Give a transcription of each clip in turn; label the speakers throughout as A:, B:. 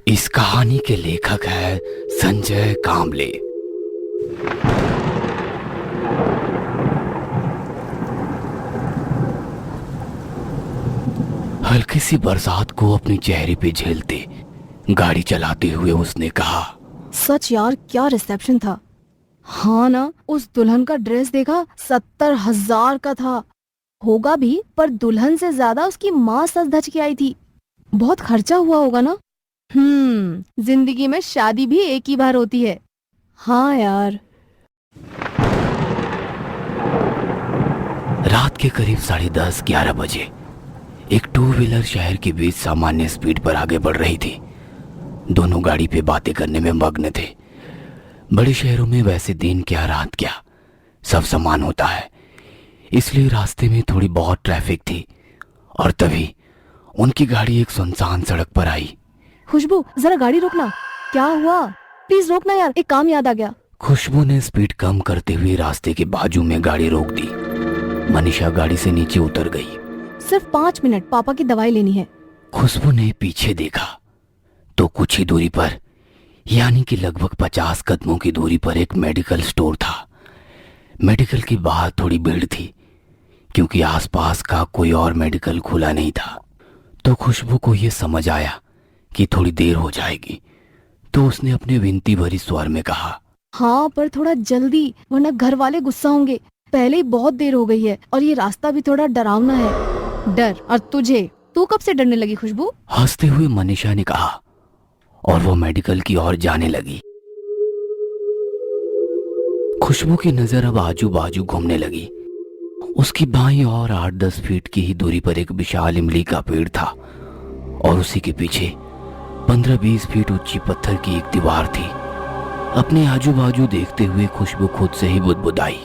A: इस कहानी के लेखक है संजय कांबले। हल्की सी बरसात को अपने चेहरे पे झेलते गाड़ी चलाते हुए उसने कहा,
B: सच यार, क्या रिसेप्शन था। हाँ ना, उस दुल्हन का ड्रेस देखा, 70,000 का था। होगा भी, पर दुल्हन से ज्यादा उसकी माँ सज धज के आई थी। बहुत खर्चा हुआ होगा ना। जिंदगी में शादी भी एक ही बार होती है। हाँ यार।
A: रात के करीब 10:30-11 बजे एक टू व्हीलर शहर के बीच सामान्य स्पीड पर आगे बढ़ रही थी। दोनों गाड़ी पे बातें करने में मग्न थे। बड़े शहरों में वैसे दिन क्या रात क्या सब समान होता है, इसलिए रास्ते में थोड़ी बहुत ट्रैफिक थी। और तभी उनकी गाड़ी एक सुनसान सड़क पर आई।
B: खुशबू, जरा गाड़ी रोकना। क्या हुआ? प्लीज रोकना यार, एक काम याद आ गया।
A: खुशबू ने स्पीड कम करते हुए रास्ते के बाजू में गाड़ी रोक दी। मनीषा गाड़ी से नीचे उतर गई।
B: सिर्फ 5 मिनट, पापा की दवाई लेनी है।
A: खुशबू ने पीछे देखा तो कुछ ही दूरी पर, यानी कि लगभग 50 कदमों की दूरी पर एक मेडिकल स्टोर था। मेडिकल के बाहर थोड़ी भीड़ थी क्योंकि आसपास का कोई और मेडिकल खुला नहीं था। तो खुशबू को यह समझ आया कि थोड़ी देर हो जाएगी, तो उसने अपने विनती भरी स्वर में कहा,
B: हाँ, पर थोड़ा जल्दी, वरना घर वाले गुस्सा होंगे। पहले ही बहुत देर हो गई है और ये रास्ता भी थोड़ा डरावना है। डर? और तुझे? तू कब से डरने लगी खुशबू?
A: हंसते हुए मनीषा ने कहा, और वो मेडिकल की ओर जाने लगी। खुशबू की नजर अब आजू बाजू घूमने लगी। उसकी बाईं ओर 8-10 फीट की ही दूरी पर एक विशाल इमली का पेड़ था और उसी के पीछे 15-20 फीट ऊंची पत्थर की एक दीवार थी। अपने आजू बाजू देखते हुए खुशबू खुद से ही बुदबुदाई,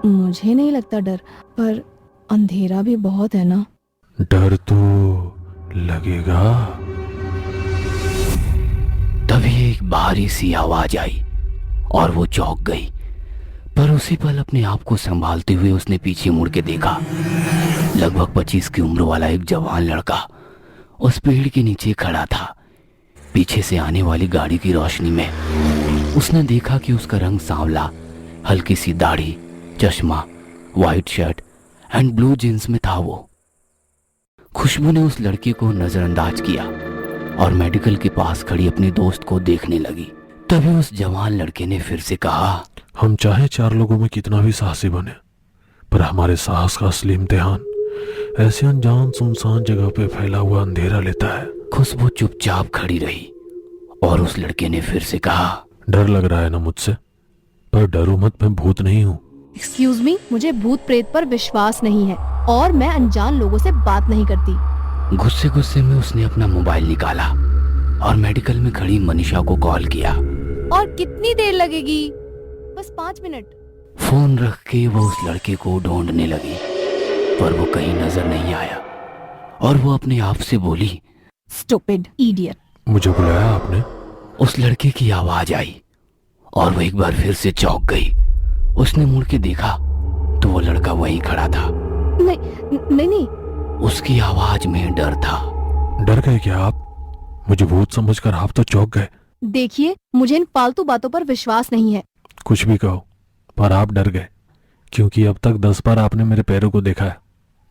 B: मुझे नहीं लगता डर, पर अंधेरा भी बहुत है ना।
C: डर तो लगेगा।
A: तभी एक भारी सी आवाज आई और वो चौंक गई। पर उसी पल अपने आप को संभालते हुए उसने पीछे मुड़ के देखा। लगभग 25 की उम्र वाला एक जवान लड़का उस पेड़ के नीचे खड़ा था। पीछे से आने वाली गाड़ी की रोशनी में उसने देखा कि उसका रंग सांवला, हल्की सी दाढ़ी, चश्मा, white shirt and blue jeans में था वो। खुशबू ने उस लड़के को नजरअंदाज किया और मेडिकल के पास खड़ी अपनी दोस्त को देखने लगी। तभी उस जवान लड़के ने फिर से कहा,
C: हम चाहे 4 लोगों में कितना भी साहसी बने, पर हमारे साहस का असली इम्तिहान ऐसे अनजान सुनसान जगह पे फैला हुआ अंधेरा लेता है।
A: खुशबू चुपचाप खड़ी रही और उस लड़के ने फिर से कहा,
C: डर लग रहा है ना मुझसे, पर डरो मत, मैं भूत नहीं हूँ।
B: एक्सक्यूज मी, मुझे भूत प्रेत पर विश्वास नहीं है और मैं अनजान लोगों से बात नहीं करती।
A: गुस्से गुस्से में उसने अपना मोबाइल निकाला और मेडिकल में खड़ी मनीषा को कॉल किया।
B: और कितनी देर लगेगी? बस 5 मिनट।
A: फोन रख के वो उस लड़के को ढूंढने लगी, पर वो कहीं नजर नहीं आया और वो अपने आप से बोली,
B: स्टूपिड इडियट।
C: मुझे बुलाया आपने?
A: उस लड़के की आवाज आई और वो एक बार फिर से चौंक गई। उसने मुड़ के देखा तो वो लड़का वहीं खड़ा था।
B: नहीं।
A: उसकी आवाज में डर था।
C: डर गए क्या आप? मुझे भूत समझकर आप तो चौंक गए।
B: देखिए, मुझे इन फालतू बातों पर विश्वास नहीं है।
C: कुछ भी कहो, पर आप डर गए क्योंकि अब तक 10 बार आपने मेरे पैरों को देखा है।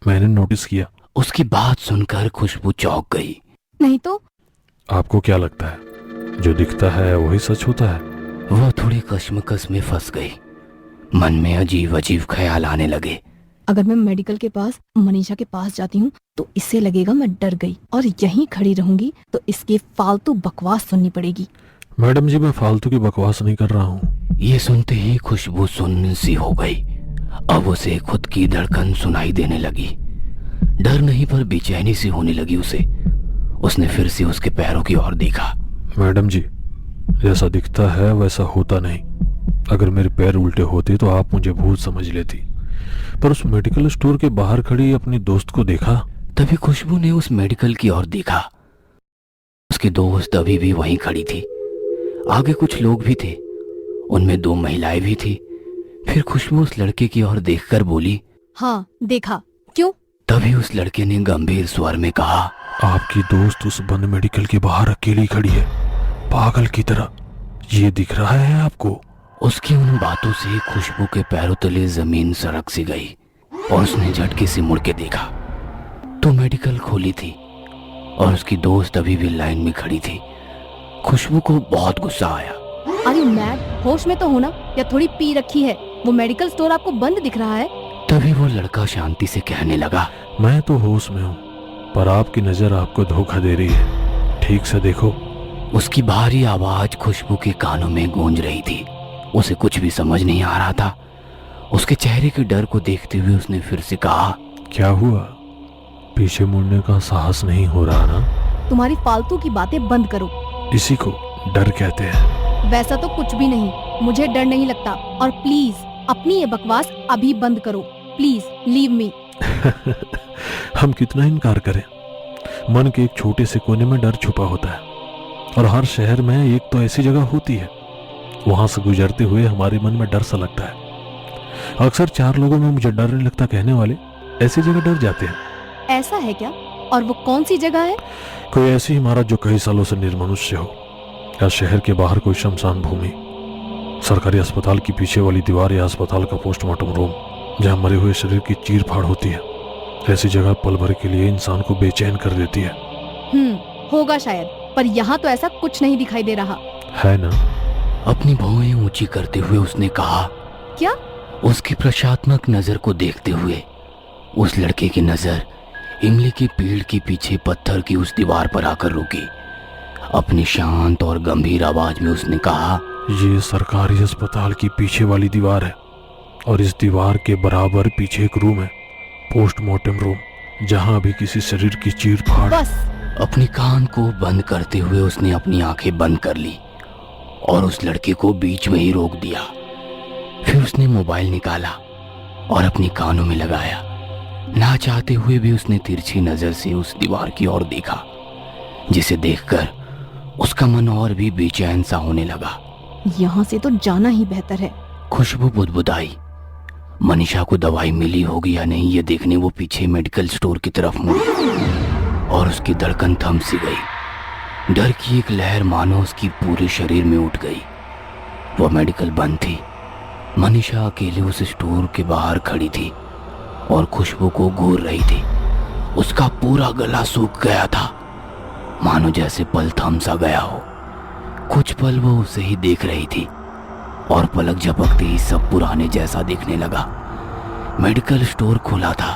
C: मैंने नोटिस किया।
A: उसकी बात सुनकर खुशबू चौंक गई।
B: नहीं तो?
C: आपको क्या लगता है जो दिखता है वही सच होता है?
A: वो थोड़ी कश्मकश में फंस गई। मन में अजीब अजीब ख्याल आने लगे।
B: अगर मैं मेडिकल के पास मनीषा के पास जाती हूँ तो इससे लगेगा मैं डर गई और यहीं खड़ी रहूंगी तो इसके फालतू बकवास सुननी पड़ेगी।
C: मैडम जी, मैं फालतू की बकवास नहीं कर रहा हूँ।
A: ये सुनते ही खुशबू सुन्न सी हो गई। अब उसे खुद की धड़कन सुनाई देने लगी। डर नहीं पर बेचैनी सी होने लगी उसे। उसने फिर से उसके पैरों की ओर देखा।
C: मैडम जी, जैसा दिखता है वैसा होता नहीं। अगर मेरे पैर उल्टे होते तो आप मुझे भूत समझ लेती, पर उस मेडिकल स्टोर के बाहर खड़ी अपनी दोस्त को देखा।
A: तभी खुशबू ने उस मेडिकल की ओर देखा। उसकी दोस्त अभी भी वहीं खड़ी थी। आगे कुछ लोग भी थे, उनमें 2 महिलाएं भी थी। फिर खुशबू उस लड़के की ओर देखकर बोली,
B: हाँ देखा। क्यों?
A: तभी उस लड़के ने गंभीर स्वर में कहा,
C: आपकी दोस्त उस बंद मेडिकल के बाहर अकेली खड़ी है। पागल की तरह। ये दिख रहा है आपको?
A: उसकी उन बातों से खुशबू के पैरों तले जमीन सरक सी गई और उसने झटके से मुड़ के देखा तो मेडिकल खोली थी और उसकी दोस्त अभी भी लाइन में खड़ी थी। खुशबू को बहुत गुस्सा आया।
B: अरे मैड, होश में तो होना, या थोड़ी पी रखी है? वो मेडिकल स्टोर आपको बंद दिख रहा है।
A: तभी वो लड़का शांति से कहने लगा,
C: मैं तो होश में हूँ, पर आपकी नजर आपको धोखा दे रही है। ठीक से देखो।
A: उसकी भारी आवाज खुशबू के कानों में गूंज रही थी। उसे कुछ भी समझ नहीं आ रहा था। उसके चेहरे के डर को देखते हुए उसने फिर से कहा,
C: क्या हुआ? पीछे मुड़ने का साहस नहीं हो रहा ना?
B: तुम्हारी फालतू की बातें बंद करो।
C: इसी को डर कहते हैं।
B: वैसा तो कुछ भी नहीं, मुझे डर नहीं लगता। और प्लीज अपनी ये बकवास अभी बंद करो। Please leave me.
C: हम कितना इनकार करें, मन के एक छोटे से कोने में डर छुपा होता है और हर शहर में एक तो ऐसी जगह होती है। वहां से गुजरते हुए हमारे मन में डर सा लगता है। अक्सर 4 लोगों में मुझे डर नहीं लगता कहने वाले ऐसी जगह डर जाते हैं।
B: ऐसा है क्या? और वो कौन सी जगह है?
C: कोई ऐसी इमारत जो कई सालों से निर्मनुष्य हो, या शहर के बाहर कोई शमशान भूमि, सरकारी अस्पताल की पीछे वाली दीवार, या अस्पताल का पोस्टमार्टम रूम जहां मरे हुए शरीर की चीर फाड़ होती है। ऐसी जगह पल भर के लिए इंसान को बेचैन कर देती है।
B: होगा शायद, पर यहाँ तो ऐसा कुछ नहीं दिखाई दे रहा
C: है ना?
A: अपनी भौहें ऊंची करते हुए उसने कहा।
B: क्या?
A: उसकी प्रशात्मक नजर को देखते हुए उस लड़के की नजर इमली के पेड़ के पीछे पत्थर की उस दीवार पर आकर रुकी। अपनी शांत और गंभीर आवाज में उसने कहा,
C: ये सरकारी अस्पताल की पीछे वाली दीवार है और इस दीवार के बराबर पीछे एक रूम है, पोस्टमार्टम रूम, जहां अभी किसी शरीर की चीर फाड़।
B: बस।
A: अपने कान को बंद करते हुए उसने अपनी आंखें बंद कर ली और उस लड़के को बीच में ही रोक दिया। फिर उसने मोबाइल निकाला और अपने कानों में लगाया। ना चाहते हुए भी उसने तिरछी नजर से उस दीवार की ओर देखा, जिसे देखकर उसका मन और भी बेचैन सा होने लगा।
B: यहाँ से तो जाना ही बेहतर है।
A: खुशबू बुदबुदाई। मनीषा को दवाई मिली होगी या नहीं ये देखने वो पीछे मेडिकल स्टोर की तरफ मुड़ी और उसकी धड़कन थम सी गई। डर की एक लहर मानो उसकी पूरे शरीर में उठ गई। वो मेडिकल बंद थी। मनीषा अकेले उस स्टोर के बाहर खड़ी थी और खुशबू को घूर रही थी। उसका पूरा गला सूख गया था, मानो जैसे पल थम सा गया हो। कुछ पल वो उसे ही देख रही थी और पलक झपकते ही सब पुराने जैसा दिखने लगा। मेडिकल स्टोर खुला था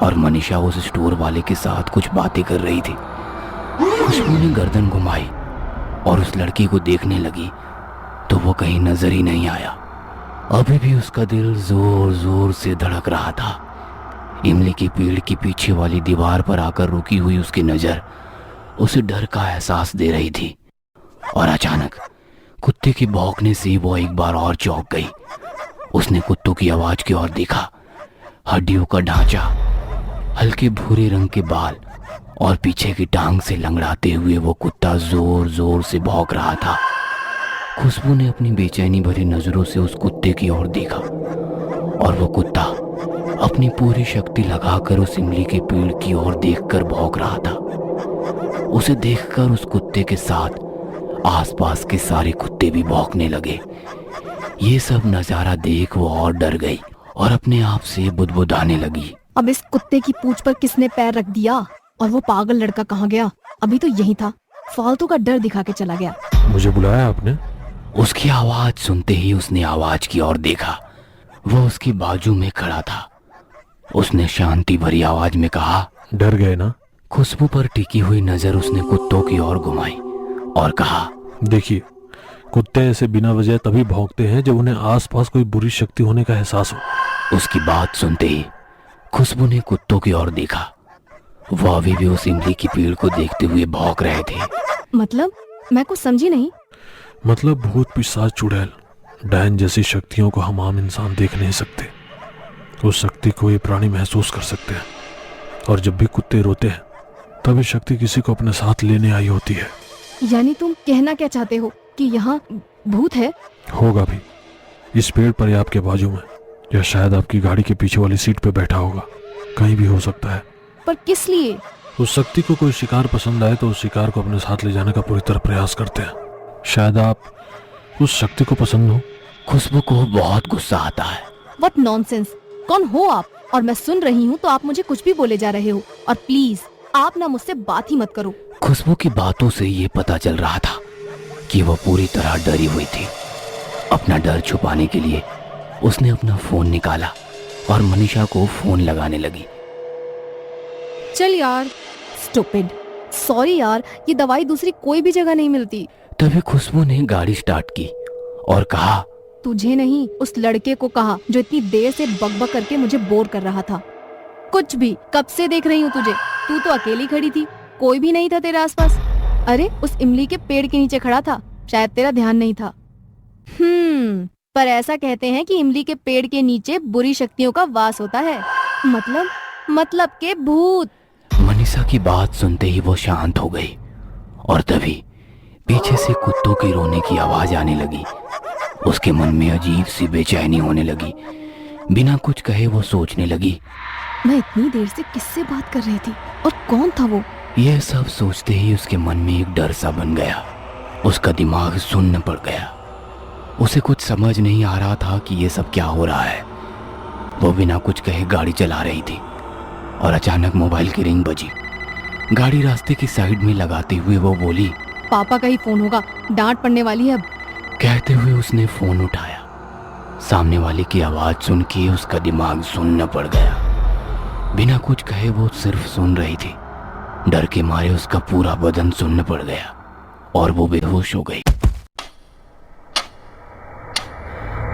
A: और मनीषा उस स्टोर वाले के साथ कुछ बातें कर रही थी। खुशबू ने गर्दन घुमाई और उस लड़की को देखने लगी तो वो कहीं नजर ही नहीं आया। अभी भी उसका दिल जोर जोर से धड़क रहा था। इमली के पेड़ के पीछे वाली दीवार पर आकर रुकी हुई उसकी नजर उसे डर का एहसास दे रही थी। और अचानक कुत्ते के भौंकने से वो एक बार और चौंक गई। उसने कुत्तों की आवाज की ओर देखा। हड्डियों का ढांचा, हल्के भूरे रंग के बाल और पीछे की टांग से लंगड़ाते हुए वो कुत्ता जोर जोर से भौंक रहा था। खुशबू ने अपनी बेचैनी भरी नजरों से उस कुत्ते की ओर देखा और वो कुत्ता अपनी पूरी शक्ति लगाकर उस इमली के पेड़ की ओर देखकर भौंक रहा था। उसे देखकर उस कुत्ते के साथ आसपास के सारे कुत्ते भी भौंकने लगे। ये सब नजारा देख वो और डर गई और अपने आप से बुदबुदाने लगी।
B: अब इस कुत्ते की पूंछ पर किसने पैर रख दिया? और वो पागल लड़का कहाँ गया? अभी तो यही था, फालतू का डर दिखा के चला गया।
C: मुझे बुलाया आपने?
A: उसकी आवाज सुनते ही उसने आवाज की ओर देखा। वो उसकी बाजू में खड़ा था। उसने शांति भरी आवाज में कहा,
C: डर गए ना?
A: खुशबू पर टिकी हुई नजर उसने कुत्तों की ओर घुमाई और कहा,
C: देखिए, कुत्ते ऐसे बिना वजह तभी भौंकते हैं जब उन्हें आसपास कोई बुरी शक्ति होने का एहसास हो।
A: उसकी बात सुनते ही खुशबू ने कुत्तों की ओर देखा। वो अभी भी उस इमली की पेड़ को देखते हुए भौंक रहे थे।
B: मतलब? मैं कुछ समझी नहीं।
C: मतलब भूत, पिशाच, चुड़ैल, डायन जैसी शक्तियों को हम आम इंसान देख नहीं सकते। उस शक्ति को ये प्राणी महसूस कर सकते हैं। और जब भी कुत्ते रोते हैं तभी शक्ति किसी को अपने साथ लेने आई होती है।
B: यानी तुम कहना क्या चाहते हो कि यहाँ भूत है?
C: होगा भी। इस पेड़ पर या आपके बाजू में, या शायद आपकी गाड़ी के पीछे वाली सीट पे बैठा होगा। कहीं भी हो सकता है।
B: पर किस लिए?
C: उस शक्ति को कोई शिकार पसंद आए तो उस शिकार को अपने साथ ले जाने का पूरी तरह प्रयास करते हैं। शायद आप उस शक्ति को पसंद हो।
A: खुशबू को बहुत गुस्सा आता है।
B: व्हाट नॉनसेंस, कौन हो आप? और मैं सुन रही हूँ तो आप मुझे कुछ भी बोले जा रहे हो। और प्लीज आप ना मुझसे बात ही मत करो।
A: खुशबू की बातों से ये पता चल रहा था कि वह पूरी तरह डरी हुई थी। अपना डर छुपाने के लिए उसने अपना फोन निकाला और मनीषा को फोन लगाने लगी।
B: चल यार, स्टूपिड, सॉरी यार, ये दवाई दूसरी कोई भी जगह नहीं मिलती।
A: तभी खुशबू ने गाड़ी स्टार्ट की और कहा,
B: तुझे नहीं, उस लड़के को कहा जो इतनी देर से बकबक करके मुझे बोर कर रहा था। कुछ भी, कब से देख रही हूँ तुझे। तू तो अकेली खड़ी थी, कोई भी नहीं था तेरे आसपास। अरे उस इमली के पेड़ के नीचे खड़ा था, शायद तेरा ध्यान नहीं था। पर ऐसा कहते हैं कि इमली के पेड़ के नीचे बुरी शक्तियों का वास होता है। मतलब के भूत।
A: मनीषा की बात सुनते ही वो शांत हो गई और तभी पीछे से कुत्तों के रोने की आवाज आने लगी। उसके मन में अजीब सी बेचैनी होने लगी। बिना कुछ कहे वो सोचने लगी,
B: मैं इतनी देर से किससे बात कर रही थी और कौन था वो?
A: यह सब सोचते ही उसके मन में एक डर सा बन गया। उसका दिमाग सुन्न पड़ गया। उसे कुछ समझ नहीं आ रहा था कि ये सब क्या हो रहा है। वो बिना कुछ कहे गाड़ी चला रही थी और अचानक मोबाइल की रिंग बजी। गाड़ी रास्ते की साइड में लगाते हुए वो बोली,
B: पापा का ही फोन होगा, डांट पड़ने वाली है अब।
A: कहते हुए उसने फोन उठाया। सामने वाले की आवाज सुन के उसका दिमाग सुन्न पड़ गया। बिना कुछ कहे वो सिर्फ सुन रही थी। डर के मारे उसका पूरा बदन सुन्न पड़ गया और वो बेहोश हो गई।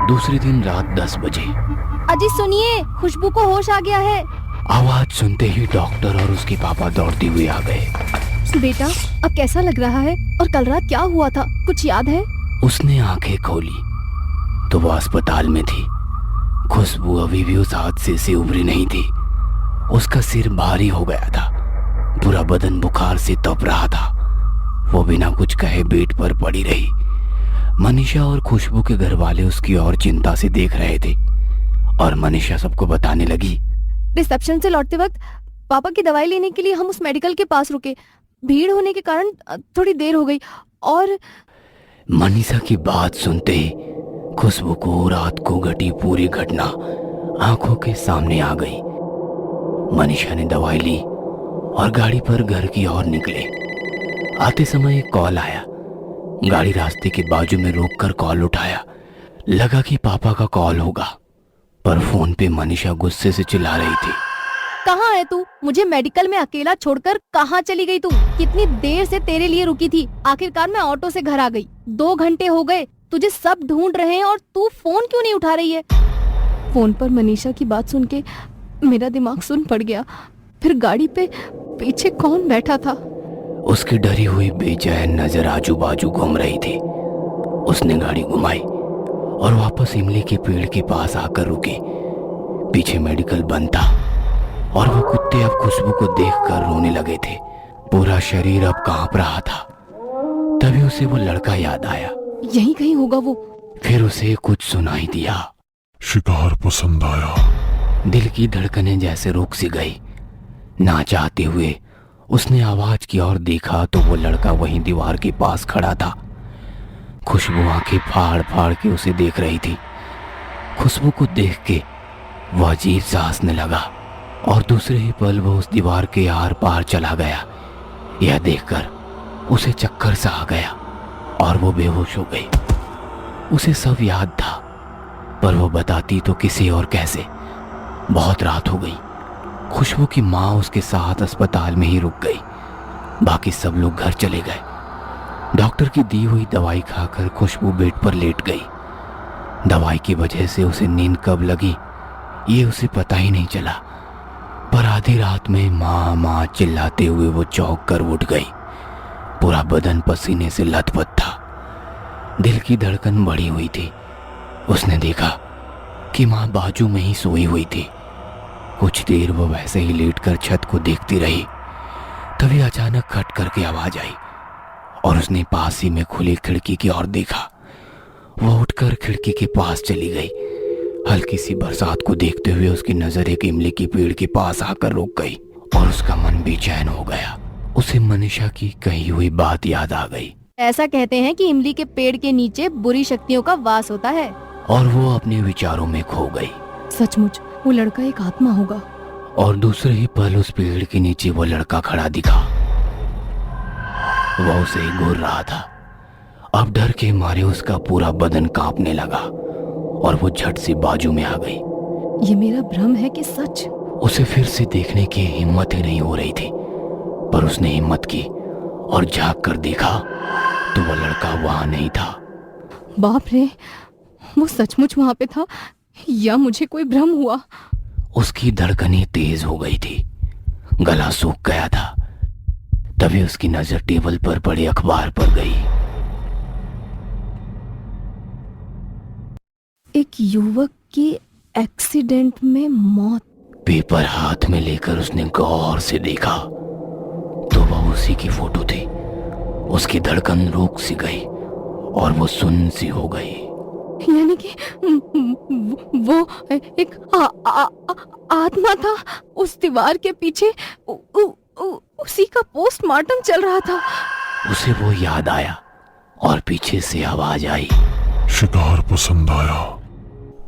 A: दूसरे दिन रात 10 बजे।
B: अजी सुनिए, खुशबू को होश आ गया है।
A: आवाज सुनते ही डॉक्टर और उसके पापा दौड़ते हुए आ गए।
B: बेटा अब कैसा लग रहा है और कल रात क्या हुआ था, कुछ याद है?
A: उसने आंखें खोली तो वो अस्पताल में थी। खुशबू अभी भी उस हादसे से उभरी नहीं थी। उसका सिर भारी हो गया था, पूरा बदन बुखार से तप रहा था। वो बिना कुछ कहे बेड पर पड़ी रही। मनीषा और खुशबू के घर वाले उसकी और चिंता से देख रहे थे और मनीषा सबको बताने लगी,
B: रिसेप्शन से लौटते वक्त पापा की दवाई लेने के लिए हम उस मेडिकल के पास रुके। भीड़ होने के कारण थोड़ी देर हो गई। और
A: मनीषा की बात सुनते ही खुशबू को रात को घटी पूरी घटना आंखों के सामने आ गई। मनीषा ने दवाई ली और गाड़ी पर घर की ओर निकले। आते समय एक कॉल आया। गाड़ी रास्ते के बाजू में रोककर कॉल उठाया। लगा कि पापा का कॉल होगा, पर फोन पे मनीषा गुस्से से चिल्ला रही थी,
B: कहाँ है तू? मुझे मेडिकल में अकेला छोड़कर कहाँ चली गई तू? कितनी देर से तेरे लिए रुकी थी। आखिरकार मैं ऑटो से घर आ गई। 2 घंटे हो गए, तुझे सब ढूंढ रहे हैं और तू फोन क्यों नहीं उठा रही है? फोन पर मनीषा की बात सुन के मेरा दिमाग सुन पड़ गया। फिर गाड़ी पे पीछे कौन बैठा था?
A: उसकी डरी हुई बेचैन नजर आजू बाजू घूम रही थी। उसने गाड़ी घुमाई और वापस इमली के पेड़ के पास आकर रुकी। पीछे मेडिकल बंद था और वो कुत्ते अब खुशबू को देखकर रोने लगे थे। पूरा शरीर अब कांप रहा था। तभी उसे वो लड़का याद आया।
B: यहीं कहीं होगा वो।
A: फिर उसे कुछ सुनाई दिया।
C: शिकार पसंद आया।
A: दिल की धड़कनें जैसे रुक सी गई। ना चाहते हुए उसने आवाज की ओर देखा तो वो लड़का वहीं दीवार के पास खड़ा था। खुशबू आंखें फाड़ फाड़ के उसे देख रही थी। खुशबू को देख के वो अजीब सा हंसने लगा और दूसरे ही पल वो उस दीवार के आर पार चला गया। यह देखकर उसे चक्कर सा आ गया और वो बेहोश हो गई। उसे सब याद था, पर वो बताती तो किसे और कैसे। बहुत रात हो गई। खुशबू की माँ उसके साथ अस्पताल में ही रुक गई। बाकी सब लोग घर चले गए। डॉक्टर की दी हुई दवाई खाकर खुशबू बेड पर लेट गई। दवाई की वजह से उसे नींद कब लगी ये उसे पता ही नहीं चला, पर आधी रात में माँ माँ चिल्लाते हुए वो चौंक कर उठ गई। पूरा बदन पसीने से लथपथ था। दिल की धड़कन बढ़ी हुई थी। उसने देखा कि माँ बाजू में ही सोई हुई थी। कुछ देर वो वैसे ही लेटकर छत को देखती रही। तभी अचानक खट करके आवाज आई और उसने पास ही में खुली खिड़की की ओर देखा। वो उठकर खिड़की के पास चली गई। हल्की सी बरसात को देखते हुए उसकी नजर एक इमली के पेड़ के पास आकर रुक गई और उसका मन बेचैन हो गया। उसे मनीषा की कही हुई बात याद आ गई
B: ऐसा कहते हैं कि इमली के पेड़ के नीचे बुरी शक्तियों का वास होता है।
A: और वो अपने विचारों में खो गई।
B: सचमुच वो लड़का एक आत्मा होगा।
A: और दूसरे ही पल उस पेड़ के नीचे वो लड़का खड़ा दिखा। वह उसे घूर रहा था। अब डर के मारे उसका पूरा बदन कांपने लगा और वो झट से बाजू में आ गई।
B: ये मेरा भ्रम है कि सच?
A: उसे फिर से देखने की हिम्मत ही नहीं हो रही थी, पर उसने हिम्मत की और झांक कर देखा तो वह लड़का वहां नहीं था।
B: बाप रे, वो सचमुच वहां पे था या मुझे कोई भ्रम हुआ?
A: उसकी धड़कनें तेज हो गई थी, गला सूख गया था। तभी उसकी नजर टेबल पर पड़े अखबार पर गई।
B: एक युवक की एक्सीडेंट में मौत।
A: पेपर हाथ में लेकर उसने गौर से देखा तो वह उसी की फोटो थी। उसकी धड़कन रुक सी गई और वो सुन्न सी हो गई।
B: यानी कि वो एक आत्मा था उस दीवार के पीछे। उसी का पोस्टमार्टम चल रहा था।
A: उसे वो याद आया और पीछे से आवाज आई,
C: शिकार पसंद आया।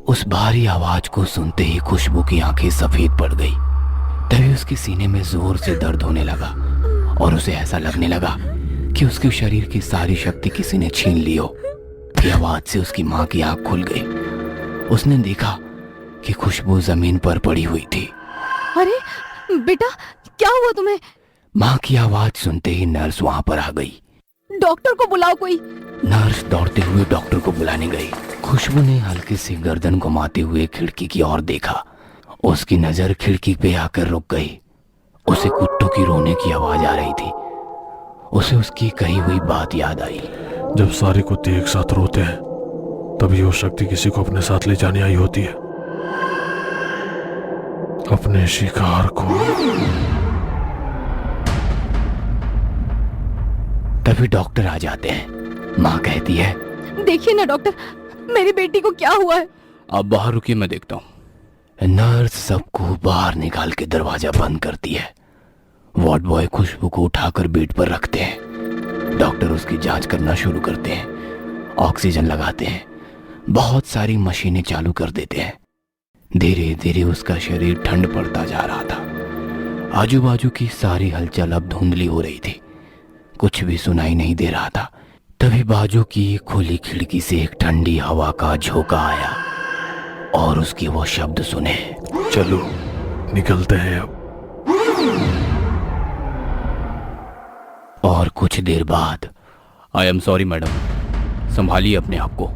A: उस भारी आवाज को सुनते ही खुशबू की आंखें सफेद पड़ गई। तभी उसके सीने में जोर से दर्द होने लगा और उसे ऐसा लगने लगा कि उसके शरीर की सारी शक्ति किसी ने छीन ली हो। की आवाज से उसकी माँ की आंख खुल गई। उसने देखा कि खुशबू जमीन पर पड़ी हुई थी।
B: अरे बेटा, क्या हुआ तुम्हें?
A: माँ की आवाज सुनते ही नर्स वहां पर आ गई।
B: डॉक्टर को बुलाओ कोई।
A: नर्स दौड़ते हुए डॉक्टर को बुलाने गई। खुशबू ने हल्के से गर्दन घुमाते हुए खिड़की की ओर देखा। उसकी नजर खिड़की पे आकर रुक गई। उसे कुत्तों की रोने की आवाज आ रही थी। उसे उसकी कही हुई बात याद आई।
C: जब सारे कुत्ते एक साथ रोते हैं तभी वो शक्ति किसी को अपने साथ ले जाने आई होती है, अपने शिकार को।
A: तभी डॉक्टर आ जाते हैं। माँ कहती है,
B: देखिए ना डॉक्टर, मेरी बेटी को क्या हुआ है?
A: आप बाहर रुकिए, मैं देखता हूँ। नर्स सबको बाहर निकाल के दरवाजा बंद करती है। वार्ड बॉय खुशबू को उठाकर बेड पर रखते हैं। डॉक्टर उसकी जांच करना शुरू करते हैं। ऑक्सीजन लगाते हैं, बहुत सारी मशीनें चालू कर देते हैं। धीरे धीरे उसका शरीर ठंड पड़ता जा रहा था। आजू बाजू की सारी हलचल अब धुंधली हो रही थी, कुछ भी सुनाई नहीं दे रहा था। तभी बाजू की खुली खिड़की से एक ठंडी हवा का झोंका आया और उसके वो शब्द सुने,
C: चलो निकलते हैं अब।
A: और कुछ देर बाद, आई एम सॉरी मैडम, संभालिए अपने आप को।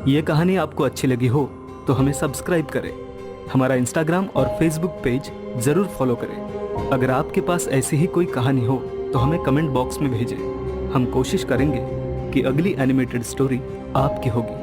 D: ये कहानी आपको अच्छी लगी हो तो हमें सब्सक्राइब करें। हमारा इंस्टाग्राम और फेसबुक पेज जरूर फॉलो करें। अगर आपके पास ऐसी ही कोई कहानी हो तो हमें कमेंट बॉक्स में भेजें। हम कोशिश करेंगे कि अगली एनिमेटेड स्टोरी आपकी होगी।